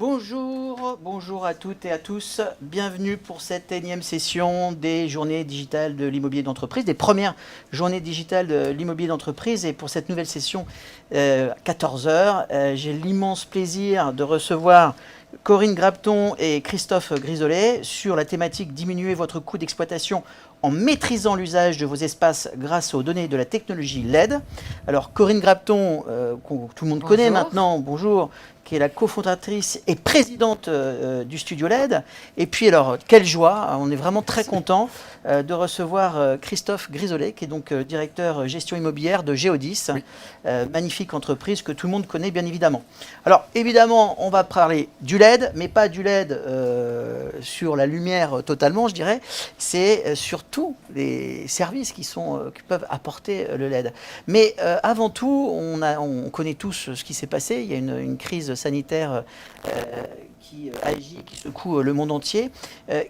Bonjour à toutes et à tous. Bienvenue pour cette énième session des journées digitales de l'immobilier d'entreprise, des premières journées digitales de l'immobilier d'entreprise. Et pour cette nouvelle session, 14 heures, j'ai l'immense plaisir de recevoir Corinne Grapton et Christophe Grisolet sur la thématique diminuer votre coût d'exploitation en maîtrisant l'usage de vos espaces grâce aux données de la technologie LED. Alors Corinne Grapton, que tout le monde connaît maintenant, bonjour, qui est la cofondatrice et présidente du studio LED. Et puis alors, quelle joie, on est vraiment très content de recevoir Christophe Grisolet, qui est donc directeur gestion immobilière de Geodis, oui. Magnifique entreprise que tout le monde connaît bien évidemment. Alors évidemment, on va parler du LED, mais pas du LED sur la lumière totalement, je dirais. C'est surtout les services qui peuvent apporter le LED. Mais avant tout, on connaît tous ce qui s'est passé. Il y a une crise sanitaire qui agit, qui secoue le monde entier.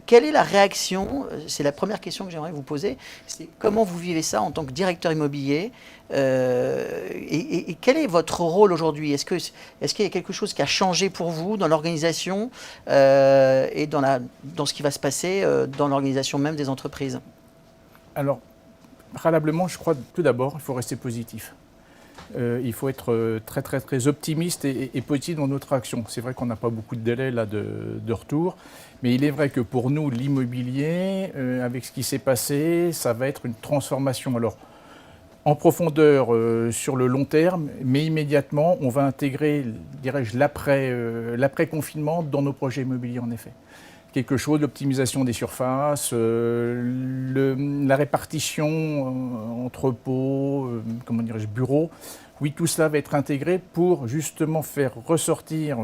Quelle est la réaction? C'est la première question que j'aimerais vous poser. C'est comment vous vivez ça en tant que directeur immobilier et quel est votre rôle aujourd'hui? Est-ce qu'il y a quelque chose qui a changé pour vous dans l'organisation et dans ce qui va se passer dans l'organisation même des entreprises? Alors, préalablement, je crois tout d'abord, il faut rester positif. Il faut être très optimiste et positif dans notre action. C'est vrai qu'on n'a pas beaucoup de délai là de retour, mais il est vrai que pour nous, l'immobilier, avec ce qui s'est passé, ça va être une transformation. Alors, en profondeur sur le long terme, mais immédiatement, on va intégrer, dirais-je, l'après-confinement dans nos projets immobiliers en effet. Quelque chose, l'optimisation des surfaces, la répartition entrepôts, comment dirais-je, bureaux. Oui, tout cela va être intégré pour justement faire ressortir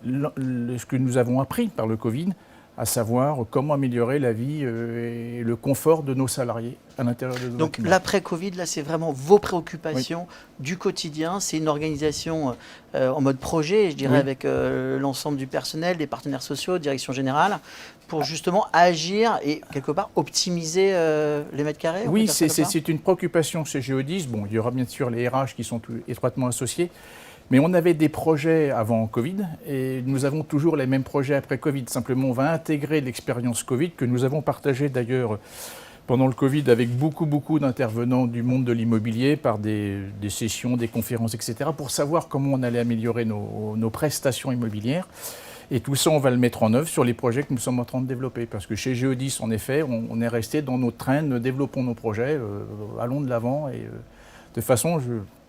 ce que nous avons appris par le Covid, à savoir comment améliorer la vie et le confort de nos salariés à l'intérieur de nos Donc bâtiments. l'après-Covid, là, c'est vraiment vos préoccupations du quotidien. C'est une organisation en mode projet, je dirais, avec l'ensemble du personnel, des partenaires sociaux, direction générale, pour justement agir et quelque part optimiser les mètres carrés. Oui, c'est une préoccupation chez Geodis. Bon, il y aura bien sûr les RH qui sont étroitement associés. Mais on avait des projets avant Covid et nous avons toujours les mêmes projets après Covid. Simplement, on va intégrer l'expérience Covid que nous avons partagée d'ailleurs pendant le Covid avec beaucoup d'intervenants du monde de l'immobilier par des sessions, des conférences, etc. pour savoir comment on allait améliorer nos prestations immobilières. Et tout ça, on va le mettre en œuvre sur les projets que nous sommes en train de développer. Parce que chez Geodis, en effet, on est resté dans notre train, développons nos projets, allons de l'avant et de façon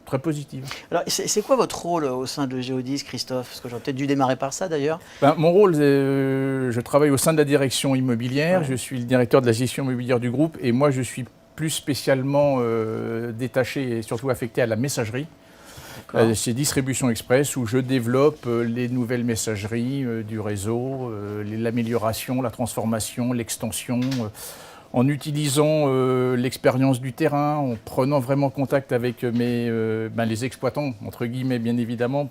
très positive. Alors, c'est quoi votre rôle au sein de Geodis, Christophe? Parce que j'aurais peut-être dû démarrer par ça d'ailleurs. Mon rôle, je travaille au sein de la direction immobilière. Je suis le directeur de la gestion immobilière du groupe. Et moi, je suis plus spécialement détaché et surtout affecté à la messagerie. C'est Distribution Express où je développe les nouvelles messageries du réseau, l'amélioration, la transformation, l'extension, en utilisant l'expérience du terrain, en prenant vraiment contact avec les exploitants, entre guillemets bien évidemment,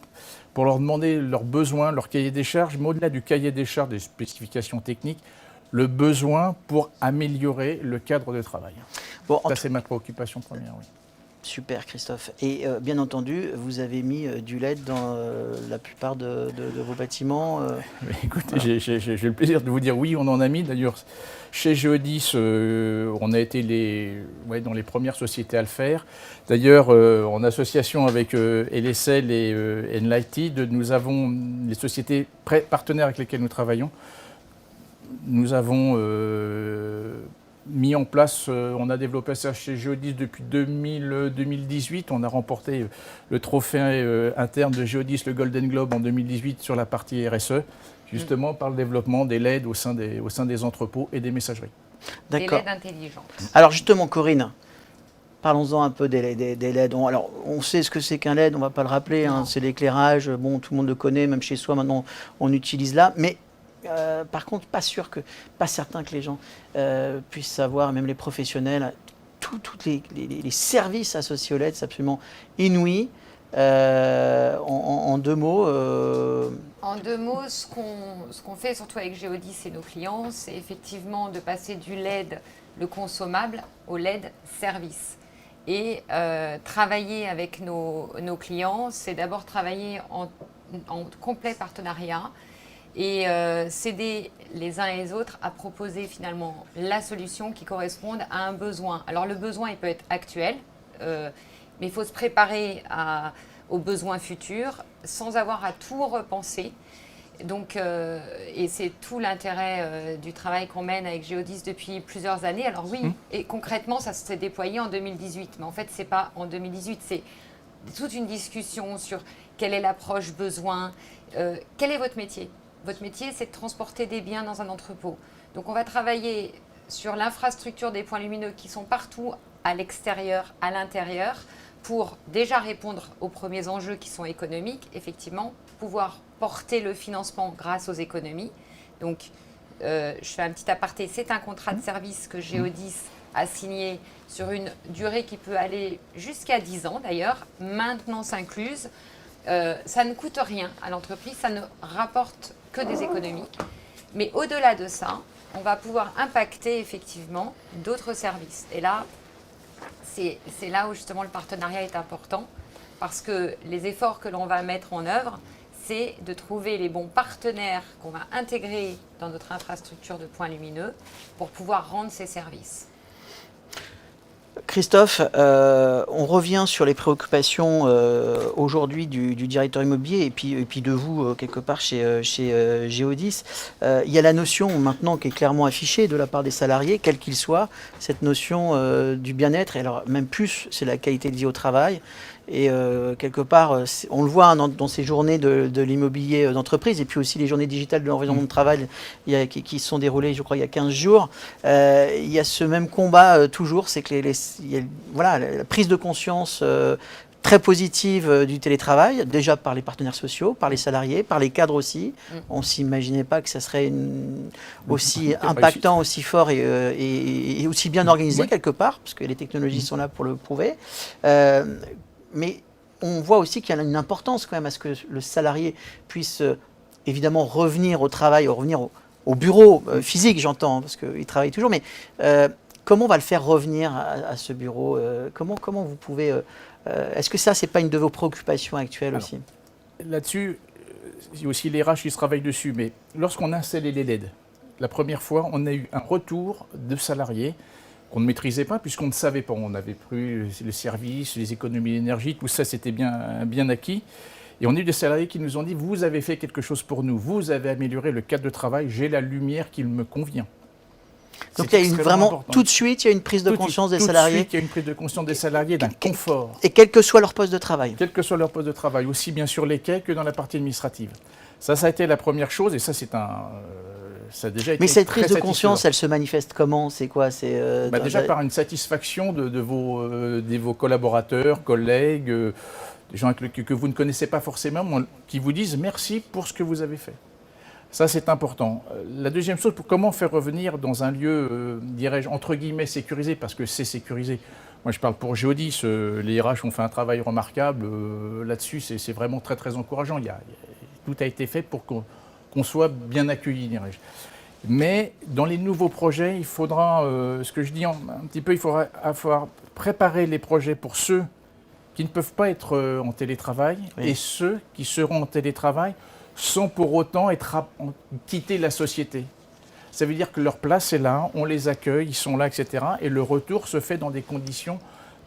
pour leur demander leurs besoins, leur cahier des charges, mais au-delà du cahier des charges, des spécifications techniques, le besoin pour améliorer le cadre de travail. Bon, ça, c'est ma préoccupation première, oui. Super Christophe. Et bien entendu, vous avez mis du LED dans la plupart de vos bâtiments. Écoutez, j'ai le plaisir de vous dire oui, on en a mis. D'ailleurs, chez Geodis, on a été dans les premières sociétés à le faire. D'ailleurs, en association avec LSL et Enlighted, nous avons les sociétés partenaires avec lesquelles nous travaillons. Nous avons mis en place, on a développé ça chez Geodis depuis 2018. On a remporté le trophée interne de Geodis, le Golden Globe en 2018 sur la partie RSE, justement par le développement des LED au sein des entrepôts et des messageries. D'accord. Des LED intelligentes. Alors justement, Corinne, parlons-en un peu des LED. Alors, on sait ce que c'est qu'un LED, on ne va pas le rappeler, hein, c'est l'éclairage, bon, tout le monde le connaît, même chez soi maintenant on utilise là, mais par contre, pas certain que les gens puissent savoir, même les professionnels, tous les services associés au LED, c'est absolument inouï. En deux mots. En deux mots, ce qu'on fait surtout avec Geodis et nos clients, c'est effectivement de passer du LED, le consommable, au LED service. Et travailler avec nos clients, c'est d'abord travailler en complet partenariat et s'aider les uns et les autres à proposer finalement la solution qui corresponde à un besoin. Alors le besoin, il peut être actuel, mais il faut se préparer aux besoins futurs sans avoir à tout repenser. Donc, et c'est tout l'intérêt du travail qu'on mène avec Géodis depuis plusieurs années. Alors oui, et concrètement, ça s'est déployé en 2018, mais en fait, c'est pas en 2018, c'est toute une discussion sur quelle est l'approche besoin, quel est votre métier. Votre métier, c'est de transporter des biens dans un entrepôt. Donc, on va travailler sur l'infrastructure des points lumineux qui sont partout à l'extérieur, à l'intérieur, pour déjà répondre aux premiers enjeux qui sont économiques, effectivement, pouvoir porter le financement grâce aux économies. Donc, je fais un petit aparté, c'est un contrat de service que Géodis a signé sur une durée qui peut aller jusqu'à 10 ans d'ailleurs, maintenance incluse. Ça ne coûte rien à l'entreprise, ça ne rapporte que des économies. Mais au-delà de ça, on va pouvoir impacter effectivement d'autres services. Et là, c'est là où justement le partenariat est important, parce que les efforts que l'on va mettre en œuvre, c'est de trouver les bons partenaires qu'on va intégrer dans notre infrastructure de points lumineux pour pouvoir rendre ces services. Christophe, on revient sur les préoccupations aujourd'hui du directeur immobilier et puis de vous quelque part chez Géodis. Il y a la notion maintenant qui est clairement affichée de la part des salariés, quels qu'ils soient, cette notion du bien-être, et alors même plus, c'est la qualité de vie au travail. Et quelque part, on le voit dans ces journées de l'immobilier d'entreprise et puis aussi les journées digitales de l'environnement de travail qui se sont déroulées, je crois, il y a 15 jours. Il y a ce même combat toujours, c'est que voilà, la prise de conscience très positive du télétravail, déjà par les partenaires sociaux, par les salariés, par les cadres aussi. On ne s'imaginait pas que ça serait aussi impactant, aussi fort et aussi bien organisé quelque part, parce que les technologies sont là pour le prouver. Mais on voit aussi qu'il y a une importance quand même à ce que le salarié puisse évidemment revenir au travail, revenir au bureau physique, j'entends, parce qu'il travaille toujours. Mais comment on va le faire revenir à ce bureau comment vous pouvez... est-ce que ça, c'est pas une de vos préoccupations actuelles aussi? Là-dessus, il y a aussi les RH qui se travaillent dessus. Mais lorsqu'on a installé les LED, la première fois, on a eu un retour de salariés qu'on ne maîtrisait pas puisqu'on ne savait pas. On avait pris le service, les économies d'énergie, tout ça c'était bien acquis. Et on a eu des salariés qui nous ont dit « vous avez fait quelque chose pour nous, vous avez amélioré le cadre de travail, j'ai la lumière qui me convient ». Donc il y a vraiment, important. Tout de suite, il y a une prise de conscience des salariés. Tout de suite, il y a une prise de conscience des salariés d'un confort. Et quel que soit leur poste de travail. Quel que soit leur poste de travail, aussi bien sur les quais que dans la partie administrative. Ça a été la première chose et ça c'est ça a déjà été. Mais cette prise de conscience, elle se manifeste comment? C'est quoi? Déjà par une satisfaction de vos collaborateurs, collègues, des gens que vous ne connaissez pas forcément, qui vous disent merci pour ce que vous avez fait. Ça, c'est important. La deuxième chose, pour comment faire revenir dans un lieu, dirais-je, entre guillemets, sécurisé, parce que c'est sécurisé. Moi, je parle pour Géodis, les RH ont fait un travail remarquable. Là-dessus, c'est vraiment très, très encourageant. Tout a été fait pour qu'on soit bien accueillis, dirais-je. Mais dans les nouveaux projets, il faudra, ce que je dis un petit peu, il faudra préparer les projets pour ceux qui ne peuvent pas être en télétravail et ceux qui seront en télétravail sans pour autant quitter la société. Ça veut dire que leur place est là, on les accueille, ils sont là, etc. Et le retour se fait dans des conditions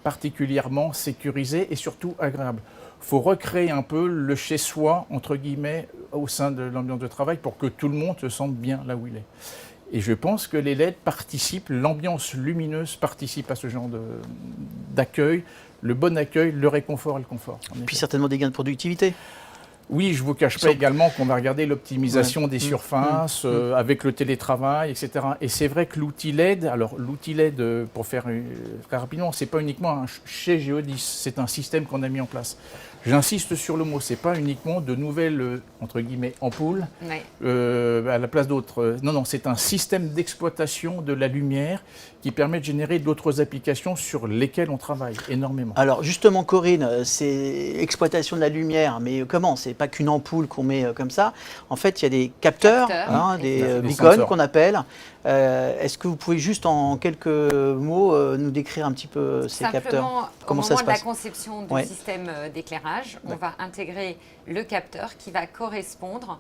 particulièrement sécurisées et surtout agréables. Il faut recréer un peu le chez-soi, entre guillemets, au sein de l'ambiance de travail pour que tout le monde se sente bien là où il est. Et je pense que les LED participent, l'ambiance lumineuse participe à ce genre d'accueil, le bon accueil, le réconfort et le confort. Puis certainement des gains de productivité. Oui, je ne vous cache pas également qu'on va regarder l'optimisation des surfaces avec le télétravail, etc. Et c'est vrai que l'outil LED, alors l'outil LED, pour faire très rapidement, ce n'est pas uniquement chez Géodis, c'est un système qu'on a mis en place. J'insiste sur le mot, ce n'est pas uniquement de nouvelles, entre guillemets, ampoules à la place d'autres. Non, c'est un système d'exploitation de la lumière qui permet de générer d'autres applications sur lesquelles on travaille énormément. Alors justement, Corinne, c'est exploitation de la lumière, mais comment? C'est pas qu'une ampoule qu'on met comme ça. En fait, il y a des capteurs, des beacons qu'on appelle. Est-ce que vous pouvez juste en quelques mots nous décrire un petit peu ces capteurs? Comment ça se passe? Au moment de la conception du système d'éclairage, on va intégrer le capteur qui va correspondre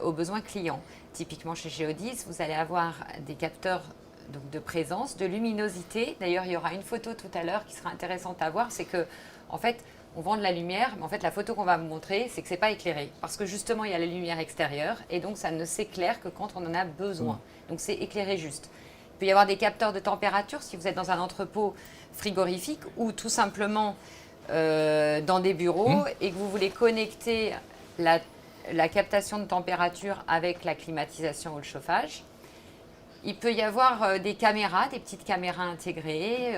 aux besoins clients. Typiquement chez Geodis, vous allez avoir des capteurs donc, de présence, de luminosité. D'ailleurs, il y aura une photo tout à l'heure qui sera intéressante à voir. C'est que, en fait, on vend de la lumière, mais en fait, la photo qu'on va vous montrer, c'est que ce n'est pas éclairé. Parce que justement, il y a la lumière extérieure et donc ça ne s'éclaire que quand on en a besoin. Donc, c'est éclairé juste. Il peut y avoir des capteurs de température si vous êtes dans un entrepôt frigorifique ou tout simplement dans des bureaux et que vous voulez connecter la captation de température avec la climatisation ou le chauffage. Il peut y avoir des caméras, des petites caméras intégrées,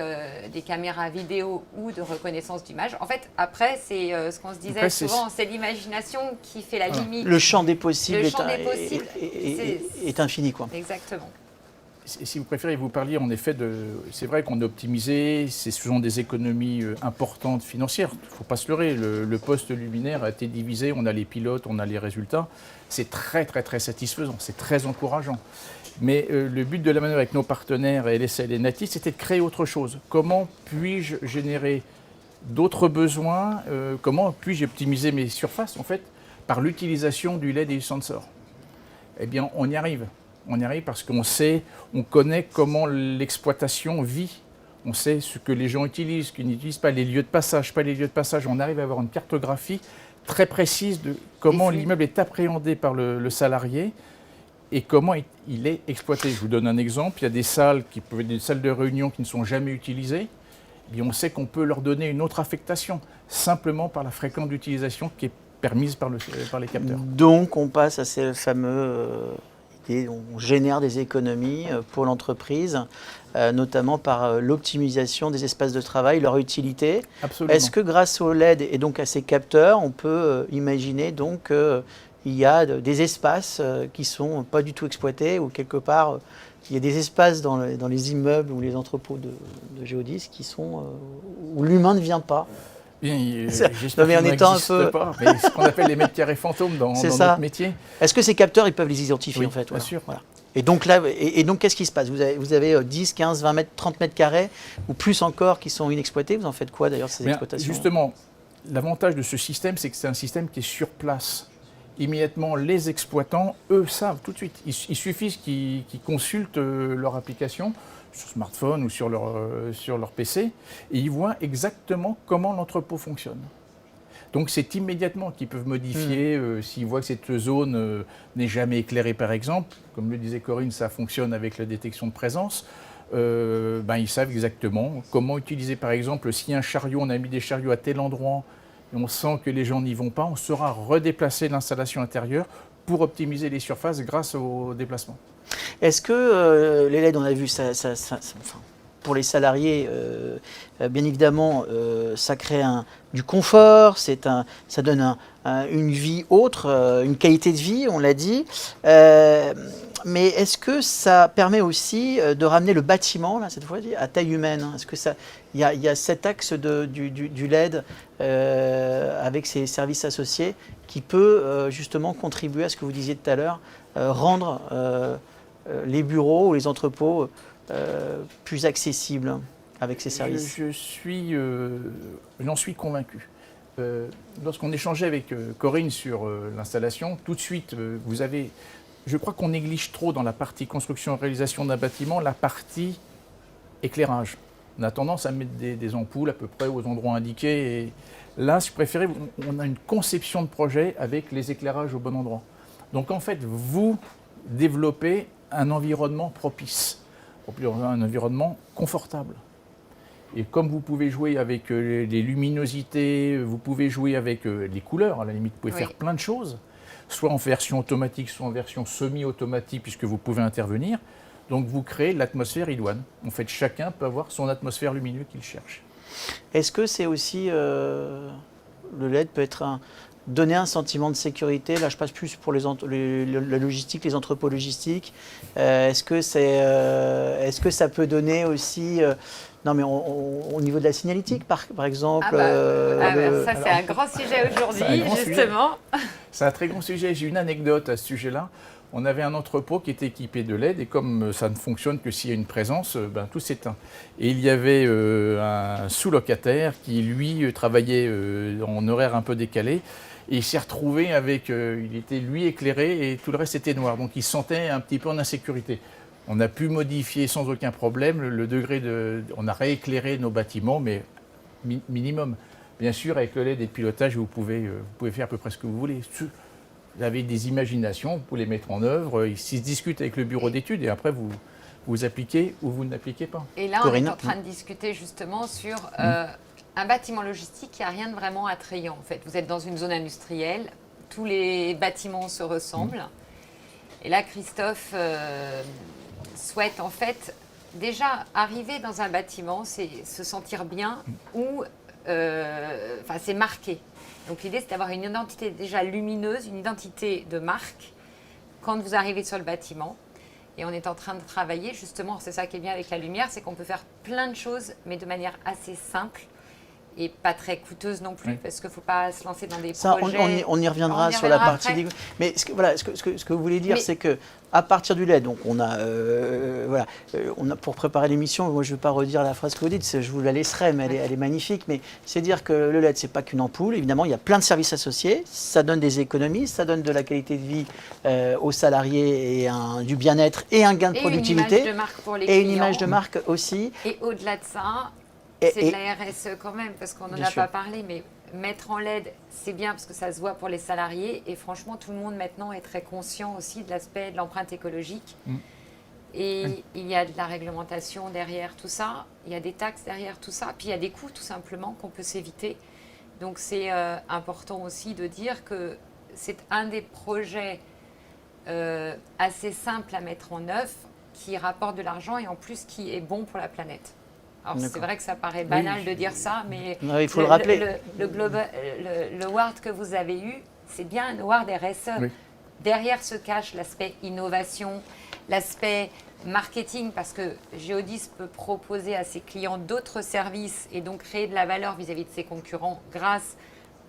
des caméras vidéo ou de reconnaissance d'image. En fait, après, c'est ce qu'on se disait souvent, c'est l'imagination qui fait la limite. Le champ des possibles, est infini, quoi. Exactement. Si vous préférez, vous parliez en effet de... C'est vrai qu'on a optimisé, ce sont des économies importantes financières. Il ne faut pas se leurrer, le poste luminaire a été divisé, on a les pilotes, on a les résultats. C'est très, très, très satisfaisant, c'est très encourageant. Mais le but de la manœuvre avec nos partenaires LSL et Natis, c'était de créer autre chose. Comment puis-je générer d'autres besoins, comment puis-je optimiser mes surfaces, en fait, par l'utilisation du LED et du sensor? Eh bien, on y arrive. On y arrive parce qu'on sait, on connaît comment l'exploitation vit. On sait ce que les gens utilisent, ce qu'ils n'utilisent pas, les lieux de passage, pas les lieux de passage. On arrive à avoir une cartographie très précise de comment l'immeuble est appréhendé par le salarié et comment il est exploité. Je vous donne un exemple. Il y a des salles qui peuvent être des salles de réunion qui ne sont jamais utilisées. Et on sait qu'on peut leur donner une autre affectation, simplement par la fréquence d'utilisation qui est permise par les capteurs. Donc, on passe à ces fameux... on génère des économies pour l'entreprise, notamment par l'optimisation des espaces de travail, leur utilité. Absolument. Est-ce que grâce au LED et donc à ces capteurs, on peut imaginer donc qu'il y a des espaces qui ne sont pas du tout exploités ou quelque part il y a des espaces dans les immeubles ou les entrepôts de Geodis qui sont où l'humain ne vient pas? Bien, j'espère mais en qu'il étant n'existe un peu... pas, mais ce qu'on appelle les mètres carrés fantômes dans notre métier. Est-ce que ces capteurs, ils peuvent les identifier Oui, en fait? bien sûr. Voilà. Et donc là, donc qu'est-ce qui se passe? Vous avez 10, 15, 20 mètres, 30 mètres carrés ou plus encore qui sont inexploités. Vous en faites quoi d'ailleurs ces exploitations? Justement, l'avantage de ce système, c'est que c'est un système qui est sur place. Immédiatement, les exploitants, eux, savent tout de suite. Il suffit qu'ils consultent leur application sur smartphone ou sur leur PC et ils voient exactement comment l'entrepôt fonctionne. Donc c'est immédiatement qu'ils peuvent modifier s'ils voient que cette zone n'est jamais éclairée par exemple. Comme le disait Corinne, ça fonctionne avec la détection de présence. Ils savent exactement comment utiliser par exemple si un chariot, on a mis des chariots à tel endroit et on sent que les gens n'y vont pas, on saura redéplacer l'installation intérieure pour optimiser les surfaces grâce au déplacement. Est-ce que les LED, on a vu, pour les salariés, bien évidemment, ça crée du confort, ça donne une vie autre, une qualité de vie, on l'a dit. Mais est-ce que ça permet aussi de ramener le bâtiment, là, cette fois, à taille humaine? Est-ce que il y a cet axe du LED avec ses services associés qui peut justement contribuer à ce que vous disiez tout à l'heure, rendre les bureaux ou les entrepôts plus accessibles avec ces services? J'en suis convaincu. Lorsqu'on échangeait avec Corinne sur l'installation, tout de suite, vous avez... Je crois qu'on néglige trop dans la partie construction et réalisation d'un bâtiment la partie éclairage. On a tendance à mettre des ampoules à peu près aux endroits indiqués. Et là, je préférais, on a une conception de projet avec les éclairages au bon endroit. Donc en fait, vous développez un environnement propice, un environnement confortable. Et comme vous pouvez jouer avec les luminosités, vous pouvez jouer avec les couleurs, à la limite, vous pouvez faire plein de choses, soit en version automatique, soit en version semi-automatique, puisque vous pouvez intervenir. Donc vous créez l'atmosphère idoine. En fait, chacun peut avoir son atmosphère lumineuse qu'il cherche. Est-ce que c'est aussi, le LED peut être donner un sentiment de sécurité? Là, je passe plus pour la logistique, les entrepôts logistiques. Est-ce que ça peut donner aussi... non, mais au niveau de la signalétique, par exemple. Ça, c'est un grand sujet aujourd'hui, justement. C'est un très grand sujet. J'ai une anecdote à ce sujet-là. on avait un entrepôt qui était équipé de LED et comme ça ne fonctionne que s'il y a une présence, tout s'éteint. Et il y avait un sous-locataire qui, lui, travaillait en horaire un peu décalé et il s'est retrouvé avec, il était lui éclairé et tout le reste était noir. Donc il se sentait un petit peu en insécurité. On a pu modifier sans aucun problème le degré de... On a rééclairé nos bâtiments, mais minimum. Bien sûr, avec le LED et le pilotage, vous pouvez faire à peu près ce que vous voulez. Vous avez des imaginations, vous pouvez les mettre en œuvre. Ils se discutent avec le bureau d'études et après, vous appliquez ou vous n'appliquez pas. Et là, Corinne. on est en train de discuter justement sur un bâtiment logistique qui n'a rien de vraiment attrayant. En fait, vous êtes dans une zone industrielle, tous les bâtiments se ressemblent. Et là, Christophe souhaite en fait déjà arriver dans un bâtiment, c'est se sentir bien ou c'est marqué. Donc l'idée, c'est d'avoir une identité déjà lumineuse, une identité de marque quand vous arrivez sur le bâtiment. Et on est en train de travailler justement, c'est ça qui est bien avec la lumière, c'est qu'on peut faire plein de choses, mais de manière assez simple et pas très coûteuse non plus, parce qu'il ne faut pas se lancer dans des projets. On y reviendra sur la partie après. Mais ce que vous voulez dire, c'est que à partir du LED, donc on a pour préparer l'émission, moi je ne vais pas redire la phrase que vous dites, je vous la laisserai, mais elle est magnifique. Mais c'est dire que le LED, c'est pas qu'une ampoule. Évidemment, il y a plein de services associés. Ça donne des économies, ça donne de la qualité de vie aux salariés et du bien-être et un gain de productivité. Une image de marque pour les clients. Et une image de marque aussi. Et au-delà de ça, c'est de la RSE quand même, parce qu'on n'en a pas parlé, mais mettre en LED, c'est bien parce que ça se voit pour les salariés. Et franchement, tout le monde maintenant est très conscient aussi de l'aspect de l'empreinte écologique. Et il y a de la réglementation derrière tout ça, il y a des taxes derrière tout ça, puis il y a des coûts tout simplement qu'on peut s'éviter. Donc c'est important aussi de dire que c'est un des projets assez simples à mettre en œuvre, qui rapporte de l'argent et en plus qui est bon pour la planète. Alors c'est vrai que ça paraît banal de dire ça, mais il faut le rappeler. Le award que vous avez eu, c'est bien un award RSE. Oui. Derrière se cache l'aspect innovation, l'aspect marketing, parce que Geodis peut proposer à ses clients d'autres services et donc créer de la valeur vis-à-vis de ses concurrents grâce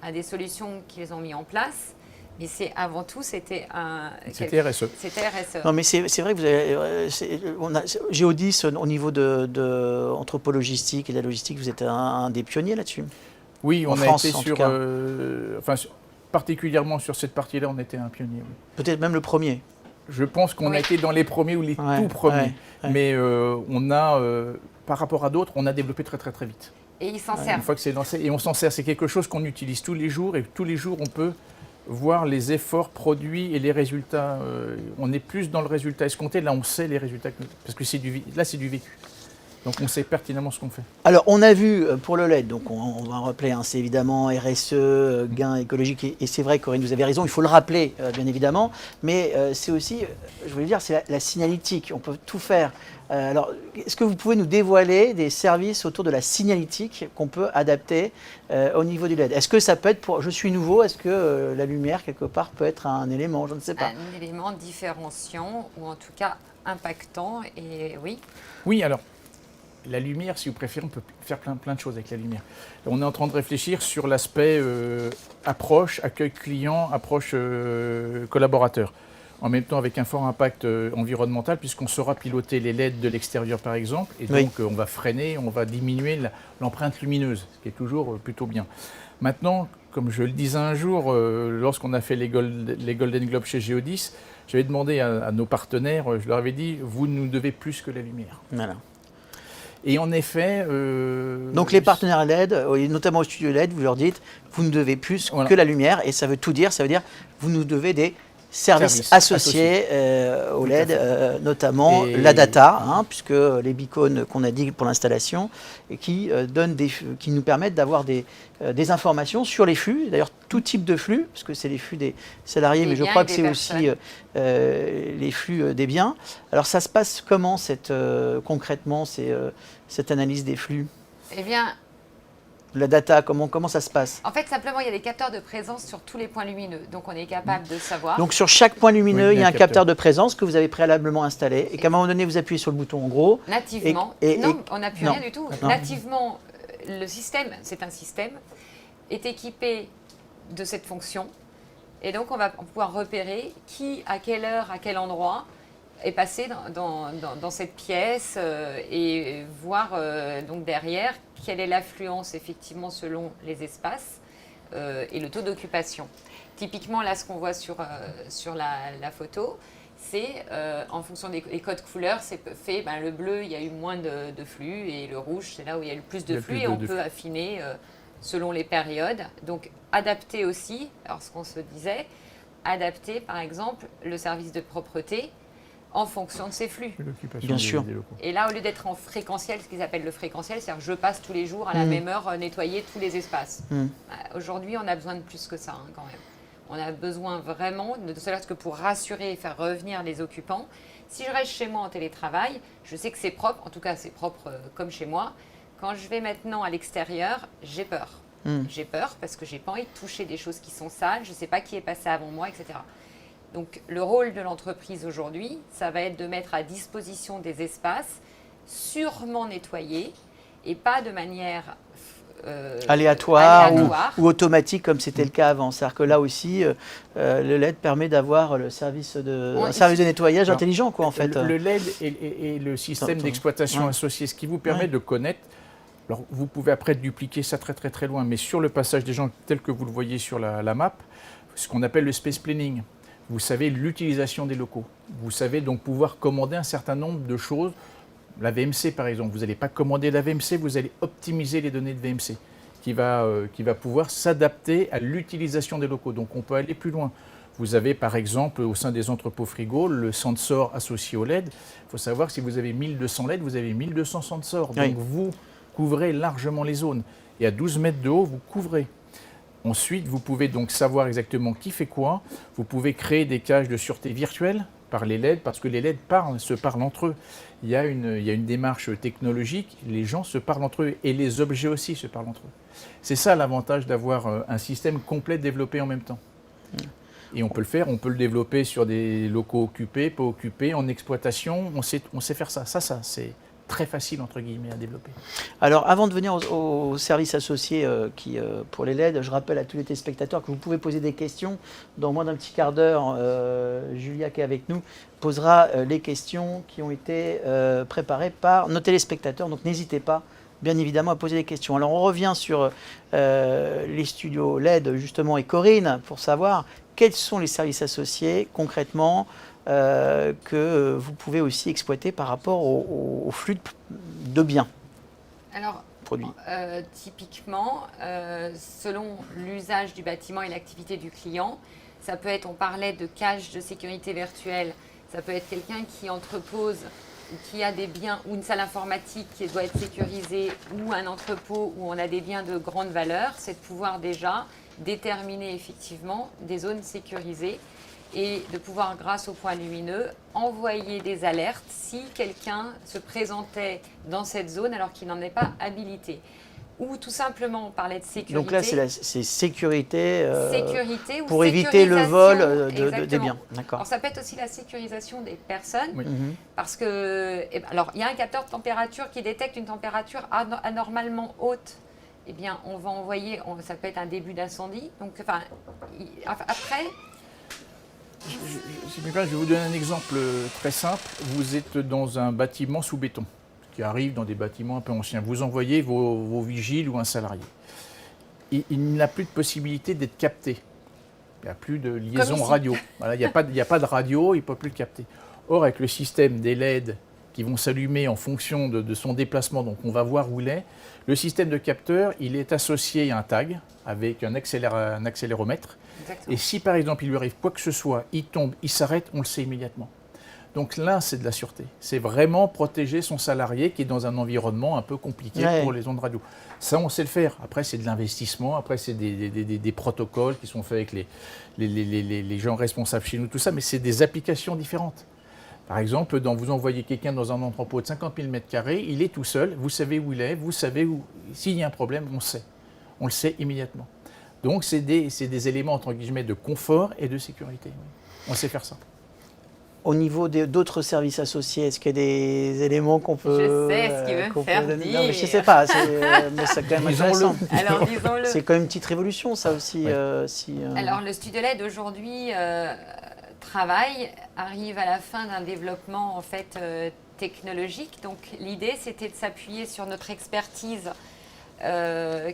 à des solutions qu'ils ont mis en place. Mais c'est avant tout, c'était RSE. C'était RSE. Non, mais c'est vrai que vous avez, Geodis, au niveau de anthropologistique et de la logistique, vous êtes un des pionniers là-dessus. Oui, on En a France, été en tout cas. particulièrement sur cette partie-là, on était un pionnier. Oui. Peut-être même le premier. Je pense qu'on a été dans les premiers ou les tout premiers. Mais on a, par rapport à d'autres, on a développé très très très vite. Et ils s'en servent. Une fois que c'est lancé, et on s'en sert, c'est quelque chose qu'on utilise tous les jours, et tous les jours on peut voir les efforts produits et les résultats. On est plus dans le résultat escompté, là on sait les résultats, parce que c'est du vécu. Donc on sait pertinemment ce qu'on fait. Alors on a vu pour le LED, donc on va rappeler, c'est évidemment RSE, gain écologique, et c'est vrai Corinne, vous avez raison, il faut le rappeler bien évidemment, mais c'est aussi, je voulais dire, c'est la signalétique, on peut tout faire. Alors est-ce que vous pouvez nous dévoiler des services autour de la signalétique qu'on peut adapter au niveau du LED? Est-ce que ça peut être je suis nouveau, est-ce que la lumière quelque part peut être un élément, je ne sais pas. Un élément différenciant ou en tout cas impactant, et oui. Oui, alors. La lumière, si vous préférez, on peut faire plein de choses avec la lumière. On est en train de réfléchir sur l'aspect approche, accueil client, approche collaborateur. En même temps, avec un fort impact environnemental, puisqu'on saura piloter les LED de l'extérieur, par exemple. Et donc, on va freiner, on va diminuer l'empreinte lumineuse, ce qui est toujours plutôt bien. Maintenant, comme je le disais un jour, lorsqu'on a fait les Golden Globes chez Geodis, j'avais demandé à nos partenaires, je leur avais dit, vous nous devez plus que la lumière. Voilà. Et en effet... Donc les partenaires LED, notamment au studio LED, vous leur dites, vous nous devez plus que la lumière, et ça veut tout dire, ça veut dire, vous nous devez des services associés au LED, notamment la data, puisque les beacons qu'on a dit pour l'installation, et qui nous permettent d'avoir des informations sur les flux, d'ailleurs tout type de flux, parce que c'est les flux des salariés, mais je crois que c'est aussi les flux des biens. Alors ça se passe comment concrètement cette analyse des flux? Eh bien, la data, comment ça se passe? en fait, simplement, il y a des capteurs de présence sur tous les points lumineux. Donc, on est capable de savoir. Donc, sur chaque point lumineux, il y a un capteur de présence que vous avez préalablement installé. Et qu'à un moment donné, vous appuyez sur le bouton en gros. Nativement. Non, on n'appuie rien du tout. Nativement, le système, c'est un système, est équipé de cette fonction. Et donc, on va pouvoir repérer qui, à quelle heure, à quel endroit, est passé dans cette pièce et voir donc derrière quelle est l'affluence effectivement selon les espaces et le taux d'occupation. Typiquement, là, ce qu'on voit sur la photo, c'est en fonction des codes couleurs, c'est fait, le bleu, il y a eu moins de flux, et le rouge, c'est là où il y a eu le plus de flux, et on peut affiner selon les périodes. Donc, adapter aussi, alors ce qu'on se disait, adapter par exemple le service de propreté en fonction de ces flux. Bien sûr. Des locaux. Et là, au lieu d'être en fréquentiel, ce qu'ils appellent le fréquentiel, c'est-à-dire je passe tous les jours à la même heure nettoyer tous les espaces. Aujourd'hui, on a besoin de plus que ça quand même. On a besoin vraiment, ne serait-ce que pour rassurer et faire revenir les occupants. Si je reste chez moi en télétravail, je sais que c'est propre, en tout cas c'est propre comme chez moi. Quand je vais maintenant à l'extérieur, j'ai peur. J'ai peur parce que j'ai pas envie de toucher des choses qui sont sales, je ne sais pas qui est passé avant moi, etc. Donc le rôle de l'entreprise aujourd'hui, ça va être de mettre à disposition des espaces sûrement nettoyés et pas de manière aléatoire ou automatique comme c'était le cas avant. C'est-à-dire que là aussi, le LED permet d'avoir le service de nettoyage intelligent, quoi, en fait. Le LED et le système d'exploitation associé, ce qui vous permet de connaître. Alors, vous pouvez après dupliquer ça très très très loin, mais sur le passage des gens tel que vous le voyez sur la map, ce qu'on appelle le space planning. Vous savez l'utilisation des locaux. Vous savez donc pouvoir commander un certain nombre de choses. La VMC par exemple, vous n'allez pas commander la VMC, vous allez optimiser les données de VMC qui va pouvoir s'adapter à l'utilisation des locaux. Donc on peut aller plus loin. Vous avez par exemple au sein des entrepôts frigo le sensor associé au LED. Il faut savoir que si vous avez 1200 LED, vous avez 1200 sensors. Donc vous couvrez largement les zones. Et à 12 mètres de haut, vous couvrez. Ensuite, vous pouvez donc savoir exactement qui fait quoi. Vous pouvez créer des cages de sûreté virtuelles par les LED, parce que les LED se parlent entre eux. Il y a une démarche technologique, les gens se parlent entre eux, et les objets aussi se parlent entre eux. C'est ça l'avantage d'avoir un système complet développé en même temps. Et on peut le faire, on peut le développer sur des locaux occupés, pas occupés, en exploitation, on sait faire ça. Ça, c'est très facile, entre guillemets, à développer. Alors, avant de venir au service associé pour les LED, je rappelle à tous les téléspectateurs que vous pouvez poser des questions. Dans moins d'un petit quart d'heure, Julia, qui est avec nous, posera les questions qui ont été préparées par nos téléspectateurs. Donc, n'hésitez pas, bien évidemment, à poser des questions. Alors, on revient sur les studios LED, justement, et Corinne, pour savoir quels sont les services associés, concrètement, que vous pouvez aussi exploiter par rapport au flux de biens. Alors, produits. Typiquement, selon l'usage du bâtiment et l'activité du client, ça peut être, on parlait de cage de sécurité virtuelle, ça peut être quelqu'un qui entrepose ou qui a des biens ou une salle informatique qui doit être sécurisée ou un entrepôt où on a des biens de grande valeur, c'est de pouvoir déjà déterminer effectivement des zones sécurisées et de pouvoir, grâce au point lumineux, envoyer des alertes si quelqu'un se présentait dans cette zone alors qu'il n'en est pas habilité. Ou tout simplement, on parlait de sécurité. Donc là, c'est sécurité, sécurité pour éviter le vol des biens. Alors ça peut être aussi la sécurisation des personnes, parce que, alors il y a un capteur de température qui détecte une température anormalement haute. Eh bien, on va envoyer, ça peut être un début d'incendie. Donc, après... Je vais vous donner un exemple très simple. Vous êtes dans un bâtiment sous béton, ce qui arrive dans des bâtiments un peu anciens. Vous envoyez vos vigiles ou un salarié. Il n'a plus de possibilité d'être capté. Il n'y a plus de liaison radio. Voilà, il n'y a pas de radio, il ne peut plus le capter. Or, avec le système des LED qui vont s'allumer en fonction de son déplacement, donc on va voir où il est, le système de capteur, il est associé à un tag avec un accéléromètre. Exactement. Et si par exemple il lui arrive quoi que ce soit, il tombe, il s'arrête, on le sait immédiatement. Donc là, c'est de la sûreté. C'est vraiment protéger son salarié qui est dans un environnement un peu compliqué pour les ondes radio. Ça, on sait le faire. Après, c'est de l'investissement. Après, c'est des protocoles qui sont faits avec les gens responsables chez nous, tout ça. Mais c'est des applications différentes. Par exemple, vous envoyez quelqu'un dans un entrepôt de 50 000 m², il est tout seul, vous savez où il est, vous savez où. S'il y a un problème, on sait. On le sait immédiatement. Donc, c'est des éléments, entre guillemets, de confort et de sécurité. On sait faire ça. Au niveau d'autres services associés, est-ce qu'il y a des éléments qu'on peut... Je sais ce qu'il veut me faire donner dire. Non, mais je ne sais pas, mais c'est quand même intéressant. Alors, disons-le. C'est quand même une petite révolution, ça aussi. Alors, le Studio LED aujourd'hui arrive à la fin d'un développement en fait technologique. Donc, l'idée, c'était de s'appuyer sur notre expertise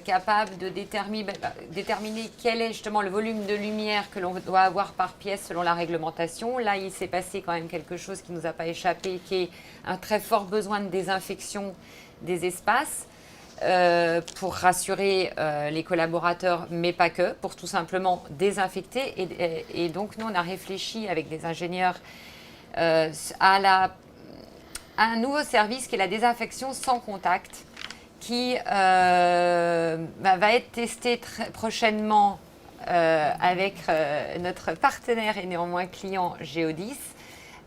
capable de déterminer quel est justement le volume de lumière que l'on doit avoir par pièce selon la réglementation. Là, il s'est passé quand même quelque chose qui ne nous a pas échappé, qui est un très fort besoin de désinfection des espaces pour rassurer les collaborateurs, mais pas que, pour tout simplement désinfecter. Et donc, nous, on a réfléchi avec des ingénieurs à un nouveau service qui est la désinfection sans contact, qui va être testé très prochainement avec notre partenaire et néanmoins client Geodis.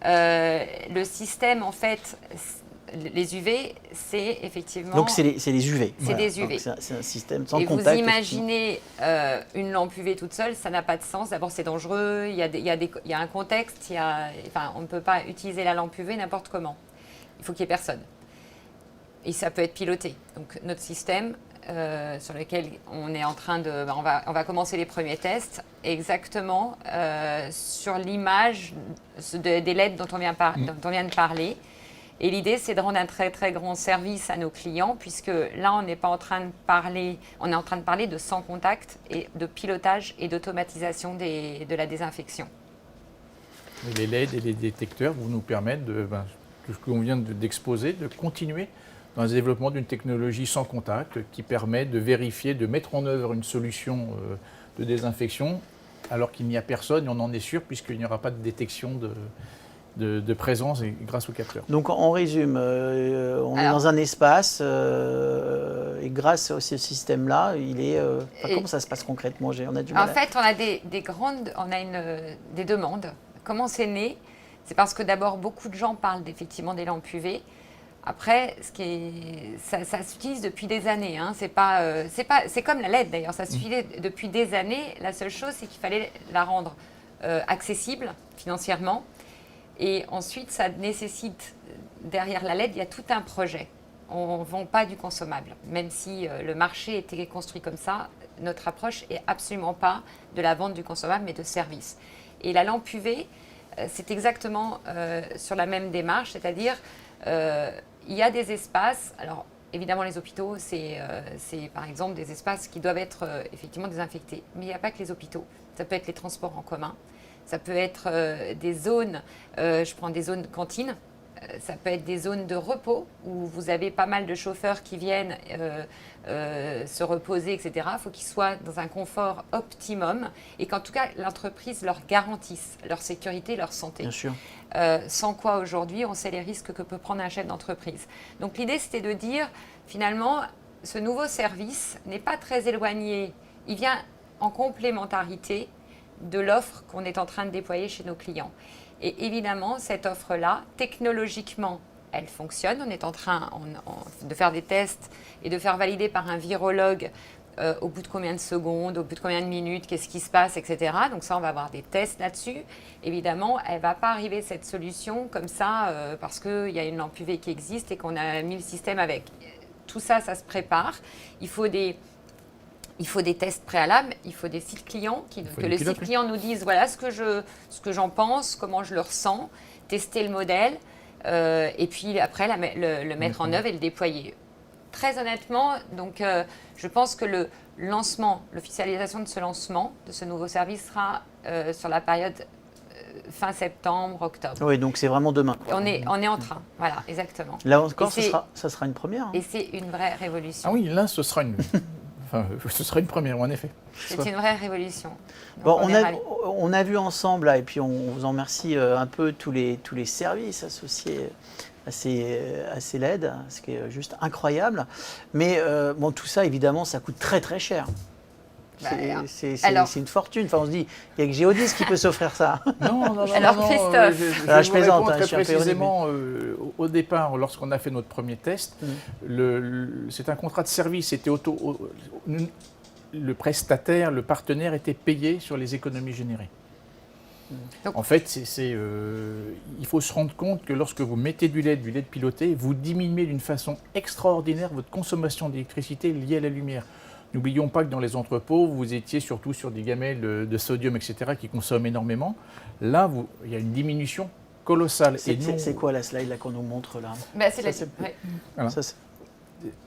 Le système, en fait, les UV, c'est effectivement... Donc c'est les UV. C'est des UV. C'est un système sans et contact. Et vous imaginez une lampe UV toute seule, ça n'a pas de sens. D'abord, c'est dangereux, il y a un contexte, on ne peut pas utiliser la lampe UV n'importe comment. Il faut qu'il n'y ait personne. Et ça peut être piloté. Donc notre système sur lequel on est en train de... on va commencer les premiers tests exactement sur l'image des LED dont on vient de parler. Et l'idée, c'est de rendre un très très grand service à nos clients, puisque là, on n'est pas en train de parler... On est en train de parler de sans contact et de pilotage et d'automatisation de la désinfection. Et les LED et les détecteurs vont nous permettre tout ce qu'on vient d'exposer, de continuer dans le développement d'une technologie sans contact qui permet de vérifier, de mettre en œuvre une solution de désinfection alors qu'il n'y a personne, et on en est sûr puisqu'il n'y aura pas de détection de présence grâce au capteur. Donc on résume, on est dans un espace et grâce à ce système-là, comment ça se passe concrètement? On a du mal. En fait, on a des demandes. Comment c'est né? C'est parce que d'abord, beaucoup de gens parlent effectivement des lampes UV. Après, ça s'utilise depuis des années. Hein. C'est comme la LED d'ailleurs, ça s'utilisait depuis des années. La seule chose, c'est qu'il fallait la rendre accessible financièrement. Et ensuite, ça nécessite, derrière la LED, il y a tout un projet. On ne vend pas du consommable. Même si le marché était construit comme ça, notre approche n'est absolument pas de la vente du consommable, mais de service. Et la lampe UV, c'est exactement sur la même démarche, c'est-à-dire il y a des espaces, alors évidemment les hôpitaux, c'est par exemple des espaces qui doivent être effectivement désinfectés, mais il n'y a pas que les hôpitaux, ça peut être les transports en commun, ça peut être des zones, je prends des zones cantines, ça peut être des zones de repos où vous avez pas mal de chauffeurs qui viennent se reposer, etc. Il faut qu'ils soient dans un confort optimum et qu'en tout cas l'entreprise leur garantisse leur sécurité, leur santé. Bien sûr. Sans quoi aujourd'hui on sait les risques que peut prendre un chef d'entreprise. Donc l'idée c'était de dire finalement ce nouveau service n'est pas très éloigné, il vient en complémentarité de l'offre qu'on est en train de déployer chez nos clients. Et évidemment, cette offre-là, technologiquement, elle fonctionne. On est en train de faire des tests et de faire valider par un virologue au bout de combien de secondes, au bout de combien de minutes, qu'est-ce qui se passe, etc. Donc ça, on va avoir des tests là-dessus. Évidemment, elle ne va pas arriver cette solution comme ça parce qu'il y a une lampe UV qui existe et qu'on a mis le système avec. Tout ça, ça se prépare. Il faut des tests préalables, il faut des sites clients, que le site client nous dise voilà ce que j'en pense, comment je le ressens, tester le modèle et puis après le mettre en œuvre et le déployer. Très honnêtement, donc, je pense que l'officialisation de ce lancement, de ce nouveau service sera sur la période fin septembre, octobre. Oui, donc c'est vraiment demain. On est en train, voilà, exactement. Là encore, ça sera une première. Hein. Et c'est une vraie révolution. Ah oui, là, ce sera une... ce sera une première, en effet. C'est une vraie révolution. Donc bon, on a vu ensemble, là, et puis on vous en remercie un peu tous les services associés à ces LED, ce qui est juste incroyable. Mais bon, tout ça, évidemment, ça coûte très très cher. C'est une fortune. Enfin, on se dit, il n'y a que Geodis qui peut s'offrir ça. Non. Alors, Christophe, je plaisante. Très précisément, au départ, lorsqu'on a fait notre premier test, c'est un contrat de service. C'était le prestataire, le partenaire était payé sur les économies générées. Donc- En fait, il faut se rendre compte que lorsque vous mettez du LED piloté, vous diminuez d'une façon extraordinaire votre consommation d'électricité liée à la lumière. N'oublions pas que dans les entrepôts, vous étiez surtout sur des gamelles de sodium, etc., qui consomment énormément. Là, il y a une diminution colossale. C'est quoi la slide là qu'on nous montre là? Bah, c'est Ça, la... c'est- ouais. Voilà. Ça, c'est-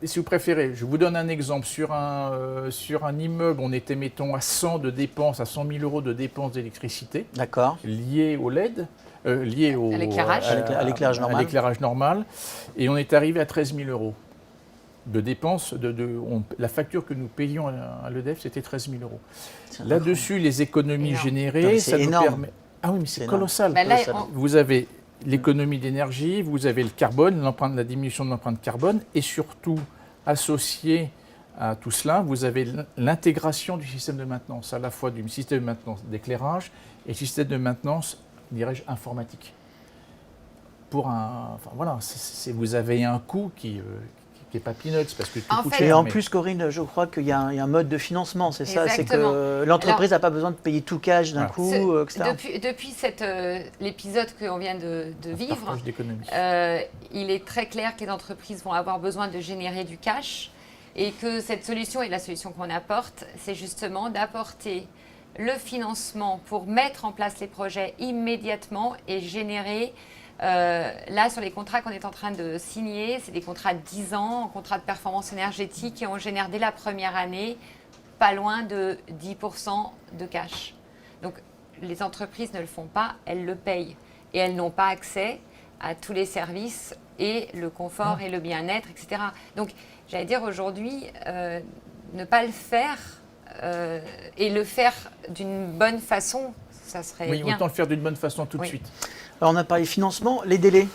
Et si vous préférez, je vous donne un exemple. Sur un immeuble, on était, mettons, à 100 de dépenses, à 100 000 euros de dépenses d'électricité D'accord. liées au LED, liées À l'éclairage. À l'éclairage normal. à l'éclairage normal. Et on est arrivé à 13 000 euros de dépenses. La facture que nous payions à l'EDF, c'était 13 000 euros. C'est Là-dessus, les économies Énorme. générées, Non, mais c'est ça nous énorme. permet... Ah oui, mais C'est c'est énorme. colossal. Bah, là, Colossal. Vous avez l'économie d'énergie, vous avez le carbone, la diminution de l'empreinte carbone, et surtout, associé à tout cela, vous avez l'intégration du système de maintenance, à la fois du système de maintenance d'éclairage et système de maintenance, dirais-je, informatique. Voilà, vous avez un coût qui est pas peanuts, parce que tout En coûte fait- Et cher, en mais- plus, Corinne, je crois qu'il y a un mode de financement, c'est ça? C'est Exactement. que l'entreprise n'a pas besoin de payer tout cash d'un Voilà. coup, etc. Depuis l'épisode qu'on vient de vivre, partage d'économie. il est très clair que les entreprises vont avoir besoin de générer du cash et que cette solution et la solution qu'on apporte, c'est justement d'apporter le financement pour mettre en place les projets immédiatement et générer. Là, sur les contrats qu'on est en train de signer, c'est des contrats de 10 ans, contrats de performance énergétique, et on génère dès la première année pas loin de 10% de cash. Donc, les entreprises ne le font pas, elles le payent. Et elles n'ont pas accès à tous les services et le confort et le bien-être, etc. Donc, j'allais dire aujourd'hui, ne pas le faire et le faire d'une bonne façon, ça serait Oui, bien. autant le faire d'une bonne façon tout de Oui. suite. Alors, on a parlé financement, les délais.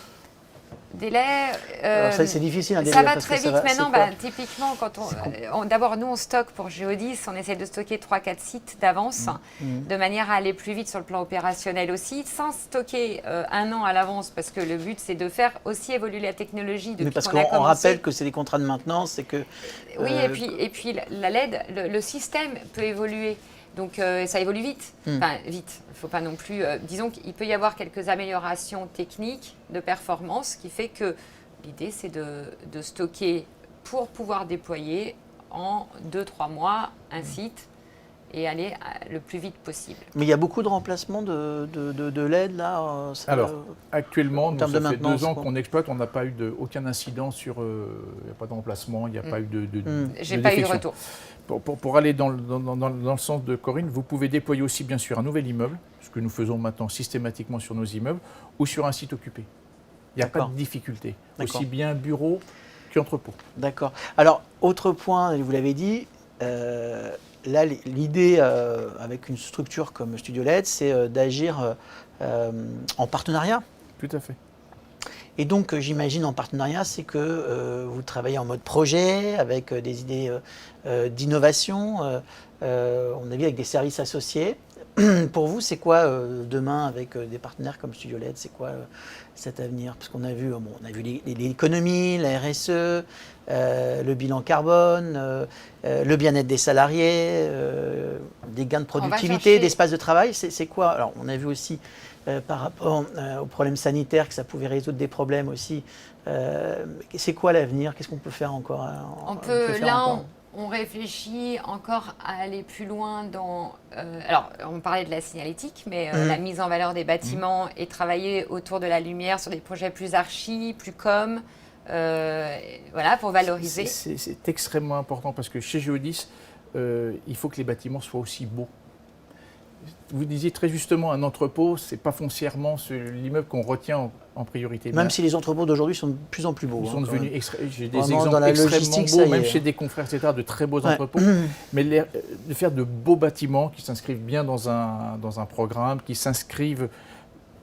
Délai. Alors, ça, c'est difficile, un délai. Ça va parce que très ça vite va- maintenant. c'est quoi? Typiquement, quand d'abord, nous, on stocke pour Geodis, on essaie de stocker 3-4 sites d'avance, de manière à aller plus vite sur le plan opérationnel aussi, sans stocker un an à l'avance, parce que le but, c'est de faire aussi évoluer la technologie Mais depuis parce qu'on a qu'on commencé. rappelle que c'est des contrats de maintenance, c'est que... Oui, et puis la LED, le système peut évoluer. Donc ça évolue vite. Enfin, vite. Il ne faut pas non plus... disons qu'il peut y avoir quelques améliorations techniques de performance qui fait que l'idée, c'est de stocker pour pouvoir déployer en 2-3 mois un site et aller le plus vite possible. Mais il y a beaucoup de remplacements de LED, là ça- Alors, actuellement, en nous, termes ça de fait maintenance, 2 ans quoi. qu'on exploite, on n'a pas eu aucun incident sur... Il n'y a pas de remplacement, il n'y a pas eu de J'ai de pas eu de défection. retour. Pour aller dans le sens de Corinne, vous pouvez déployer aussi bien sûr un nouvel immeuble, ce que nous faisons maintenant systématiquement sur nos immeubles, ou sur un site occupé. Il n'y a pas D'accord. de difficulté, D'accord. aussi bien bureau qu'entrepôt. D'accord. Alors, autre point, vous l'avez dit, là, l'idée avec une structure comme Studio LED, c'est d'agir en partenariat. Tout à fait. Et donc, j'imagine en partenariat, c'est que vous travaillez en mode projet, avec des idées d'innovation, on a vu avec des services associés. Pour vous, c'est quoi demain avec des partenaires comme Studio LED? C'est quoi cet avenir? Parce qu'on a vu, on a vu l'économie, la RSE, le bilan carbone, le bien-être des salariés, des gains de productivité, chercher- d'espace de travail. C'est quoi? Alors, on a vu aussi par rapport aux problèmes sanitaires que ça pouvait résoudre des problèmes aussi. C'est quoi l'avenir? Qu'est-ce qu'on peut faire encore? On peut, faire là, encore on réfléchit encore à aller plus loin dans... alors, on parlait de la signalétique, mais la mise en valeur des bâtiments et travailler autour de la lumière sur des projets plus archi, plus com, voilà, pour valoriser. C'est extrêmement important parce que chez Geodis, il faut que les bâtiments soient aussi beaux. Vous disiez très justement, un entrepôt, ce n'est pas foncièrement l'immeuble qu'on retient en priorité. Même si les entrepôts d'aujourd'hui sont de plus en plus beaux. Ils hein, sont quand devenus, même. j'ai des Vraiment, exemples dans la extrêmement logistique, ça beaux, y même est. chez des confrères, etc., de très beaux Ouais. entrepôts. Mais de faire de beaux bâtiments qui s'inscrivent bien dans un programme, qui s'inscrivent